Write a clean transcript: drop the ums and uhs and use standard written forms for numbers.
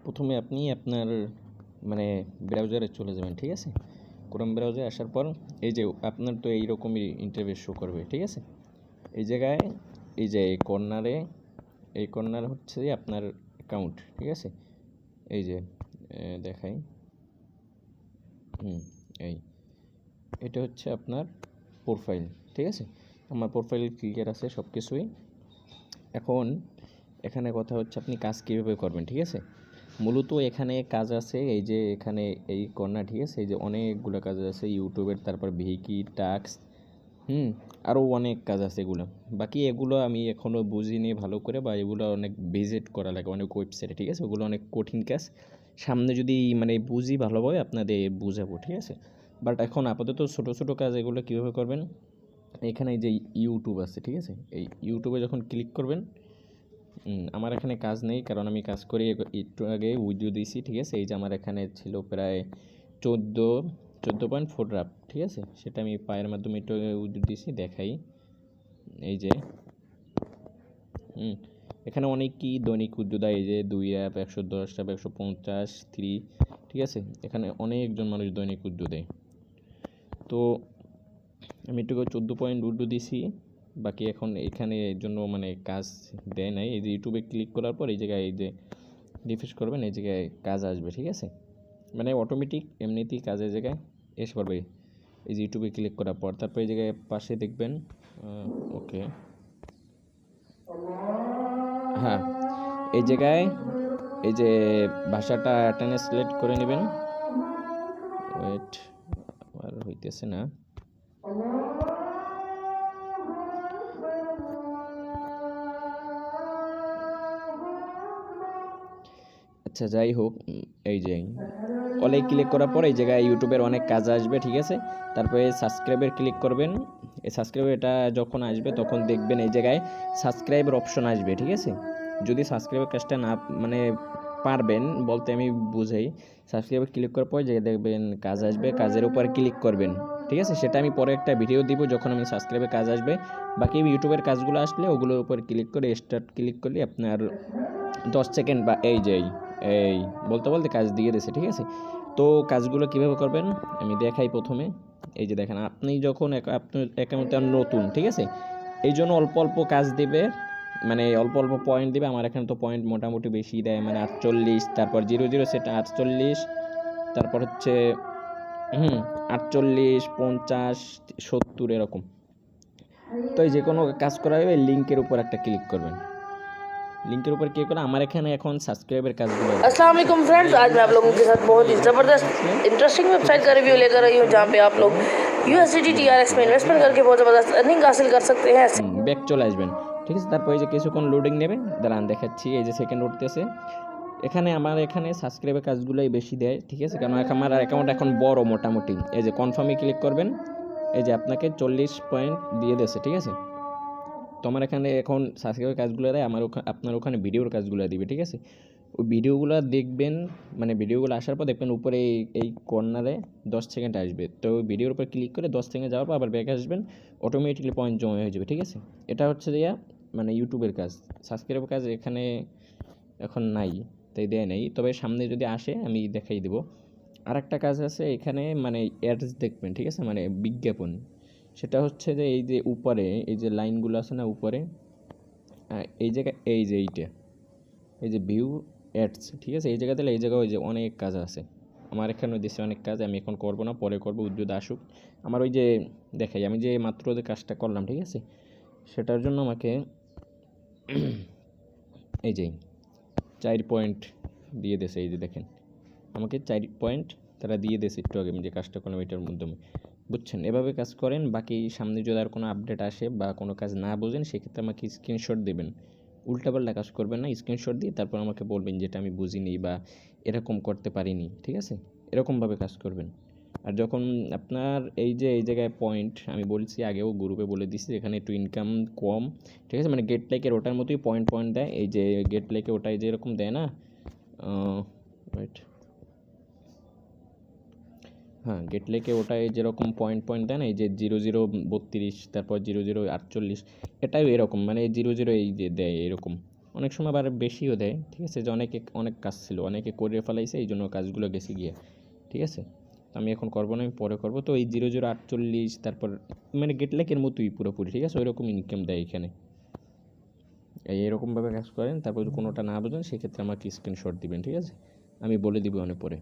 প্রথমে আপনি আপনার মানে ব্রাউজারে চলে যাবেন, ঠিক আছে? ক্রোম ব্রাউজারে আসার পর এই যে আপনার তো এইরকমই ইন্টারফেস শো করবে, ঠিক আছে? এই জায়গায় এই যে এই কর্নার হচ্ছে আপনার অ্যাকাউন্ট, ঠিক আছে? এই যে দেখাই, এই এটা হচ্ছে আপনার প্রোফাইল, ঠিক আছে? আমার প্রোফাইল ক্লিয়ার আছে সব কিছুই। এখন এখানে কথা হচ্ছে আপনি কাজ কীভাবে করবেন, ঠিক আছে? মূলত এখানে কাজ আছে, এই যে এখানে এই কর্নার, ঠিক আছে? এই যে অনেকগুলো কাজ আছে ইউটিউবের, তারপর ভিকি টাস্ক, আরও অনেক কাজ আছে এগুলো। বাকি এগুলো আমি এখনও বুঝিনি ভালো করে, বা এগুলো অনেক ভিজিট করা লাগে অনেক ওয়েবসাইটে, ঠিক আছে? ওগুলো অনেক কঠিন কাজ, সামনে যদি মানে বুঝি ভালোভাবে আপনাদের বুঝাবো, ঠিক আছে? বাট এখন আপাতত ছোটো ছোটো কাজ এগুলো কীভাবে করবেন, এখানে যে ইউটিউব আছে, ঠিক আছে? এই ইউটিউবে যখন ক্লিক করবেন, আমার এখানে কাজ নেই, কারণ আমি কাজ করি একটু আগে উইডিও দিয়েছি, ঠিক আছে? এই যে আমার এখানে ছিল প্রায় 14.4 রাপ, ঠিক আছে? সেটা আমি পায়ের মাধ্যমে একটু উইডিও দিয়েছি, দেখাই। এই যে এখানে অনেকই দৈনিক উইডিও দেয়, এই যে 2 রাপ, 110 রাপ, 150, 3, ঠিক আছে? এখানে অনেকজন মানুষ দৈনিক উইডিও দেয়। তো আমি একটু 14 উইডিও দিয়েছি, বাকি এখন এখানে এর জন্য মানে কাজ দেয় নাই। এই যে ইউটিউবে ক্লিক করার পর এই জায়গায় এই যে রিফ্রেশ করবেন, এই জায়গায় কাজ আসবে, ঠিক আছে? মানে অটোমেটিক এমনিতেই কাজের জায়গায় এসে পড়বে এই যে ইউটিউবে ক্লিক করার পর। তারপর এই জায়গায় পাশে দেখবেন, ওকে, হ্যাঁ, এই জায়গায় এই যে ভাষাটা ট্রান্সলেট করে নেবেন। ওয়েট, আর হইতেছে না। আচ্ছা, যাই হোক, এই যে অলে ক্লিক করার পর এই জায়গায় ইউটিউবের অনেক কাজ আসবে, ঠিক আছে? তারপরে সাবস্ক্রাইবের ক্লিক করবেন। এই সাবস্ক্রাইব এটা যখন আসবে তখন দেখবেন এই জায়গায় সাবস্ক্রাইবের অপশন আসবে, ঠিক আছে? যদি সাবস্ক্রাইবের কাজটা না মানে পারবেন বলতে আমি বুঝাই, সাবস্ক্রাইবে ক্লিক করার পর যে দেখবেন কাজ আসবে, কাজের উপর ক্লিক করবেন, ঠিক আছে? সেটা আমি পরে একটা ভিডিও দিব যখন আমি সাবস্ক্রাইবে কাজ আসবে। বাকি ইউটিউবের কাজগুলো আসলে ওগুলোর উপর ক্লিক করে স্টার্ট ক্লিক করলে আপনার 10 সেকেন্ড বা এই যে এই বলতে বলতে কাজ দিয়ে দিয়েছে, ঠিক আছে? তো কাজগুলো কীভাবে করবেন আমি দেখাই। প্রথমে এই যে দেখেন, আপনি যখন আপনার অ্যাকাউন্টে নতুন, ঠিক আছে? এই জন্য অল্প অল্প কাজ দেবে, মানে অল্প অল্প পয়েন্ট দেবে। আমার এখানে তো পয়েন্ট মোটামুটি বেশি দেয়, মানে 48, তারপর 00 সেটা 48, তারপর হচ্ছে 48, 50, 70 এরকম। তো এই যে কোনো কাজ করা হবে লিঙ্কের উপর একটা ক্লিক করবেন, लिंक ऊपर क्लिक करा। हमारे एखाने এখন সাবস্ক্রাইবের কাজগুলো আছে। अस्सलाम वालेकुम फ्रेंड्स, आज मैं आप लोगों के साथ बहुत ही ज़बरदस्त इंटरेस्टिंग वेबसाइट का रिव्यू लेकर आई हूँ, जहाँ पे आप लोग USDT TRX में इन्वेस्टमेंट करके बहुत ज़बरदस्त अर्निंग हासिल कर सकते हैं। ব্যাক চলে আসবেন, ঠিক আছে? তারপর এই যে কিছুক্ষণ লোডিং নেবে, দাঁড়ান দেখাচ্ছি। এই যে সেকেন্ড উঠতেছে, এখানে আমার এখানে সাবস্ক্রাইবের কাজগুলোই বেশি দেয়, ঠিক আছে? কারণ আমার অ্যাকাউন্ট এখন বড় মোটামুটি। এই যে কনফার্মে ক্লিক করবেন, এই যে আপনাকে 40 পয়েন্ট দিয়ে দিয়েছে, ঠিক আছে? তো আমার এখানে এখন সাবস্ক্রাইবের কাজগুলো দেয়, আপনার ওখানে ভিডিওর কাজগুলো দিবে, ঠিক আছে? ওই ভিডিওগুলো দেখবেন, মানে ভিডিওগুলো আসার পর দেখবেন উপরে এই কর্নারে 10 সেকেন্ড আসবে। তো ওই ভিডিওর উপর ক্লিক করে 10 সেকেন্ড যাওয়ার পর আবার ব্যাক আসবেন, অটোমেটিকলি পয়েন্ট জমা হয়ে যাবে, ঠিক আছে? এটা হচ্ছে দিয়া মানে ইউটিউবের কাজ। সাবস্ক্রাইবের কাজ এখানে এখন নাই, তাই দেয় নাই, তবে সামনে যদি আসে আমি দেখাই দেবো। আর একটা কাজ আছে এখানে, মানে অ্যাডস দেখবেন, ঠিক আছে? মানে বিজ্ঞাপন। সেটা হচ্ছে যে এই যে উপরে এই যে লাইনগুলো আছে না উপরে, এই জায়গায় এই যে এই যে ভিউ অ্যাডস, ঠিক আছে? এই জায়গাতে এই জায়গায় ওই যে অনেক কাজ আছে। আমার এখানে দেশে অনেক কাজ, আমি এখন করবো না, পরে করবো, উদ্যোগ আসুক। আমার ওই যে দেখাই, আমি যে মাত্র যে কাজটা করলাম, ঠিক আছে? সেটার জন্য আমাকে এই যে 4 পয়েন্ট দিয়ে দিয়েছে। এই যে দেখেন, আমাকে 4 পয়েন্ট তারা দিয়ে দিয়েছে একটু আগে আমি যে কাজটা করলাম এটার মাধ্যমে, বুঝছেন? এভাবে কাজ করেন। বাকি সামনে যদি আর কোনো আপডেট আসে বা কোনো কাজ না বোঝেন, সেক্ষেত্রে আমাকে স্ক্রিনশট দেবেন। উল্টাপাল্টা কাজ করবেন না, স্ক্রিনশট দিয়ে তারপর আমাকে বলবেন যেটা আমি বুঝিনি বা এরকম করতে পারিনি, ঠিক আছে? এরকমভাবে কাজ করবেন। আর যখন আপনার এই যে এই জায়গায় পয়েন্ট, আমি বলছি আগেও গ্রুপে বলে দিচ্ছি, এখানে একটু ইনকাম কম, ঠিক আছে? মানে গেট লাইকের ওটার মতোই পয়েন্ট দেয়। এই যে গেট লাইকে ওটাই যেরকম দেয় না, রাইট, হ্যাঁ, গেট লেকে ওটাই যেরকম পয়েন্ট দেয় না, এই যে 0032, তারপর 0048, এটাও এরকম, মানে 00 এই যে দেয় এরকম অনেক সময় আবার বেশিও দেয়, ঠিক আছে, যে অনেক কাজ ছিল, অনেকে করে ফেলাইছে, এই জন্য কাজগুলো গেছে গিয়ে, ঠিক আছে। তো আমি এখন করবো না, আমি পরে করবো। তো এই 0048 তারপর মানে গেটলেকের মতোই পুরোপুরি, ঠিক আছে, ওইরকম ইনকাম দেয় এখানে। এরকমভাবে কাজ করেন, তারপর যদি কোনোটা না বোঝেন সেক্ষেত্রে আমাকে স্ক্রিনশট দিবেন, ঠিক আছে, আমি বলে দিব অনেক পরে।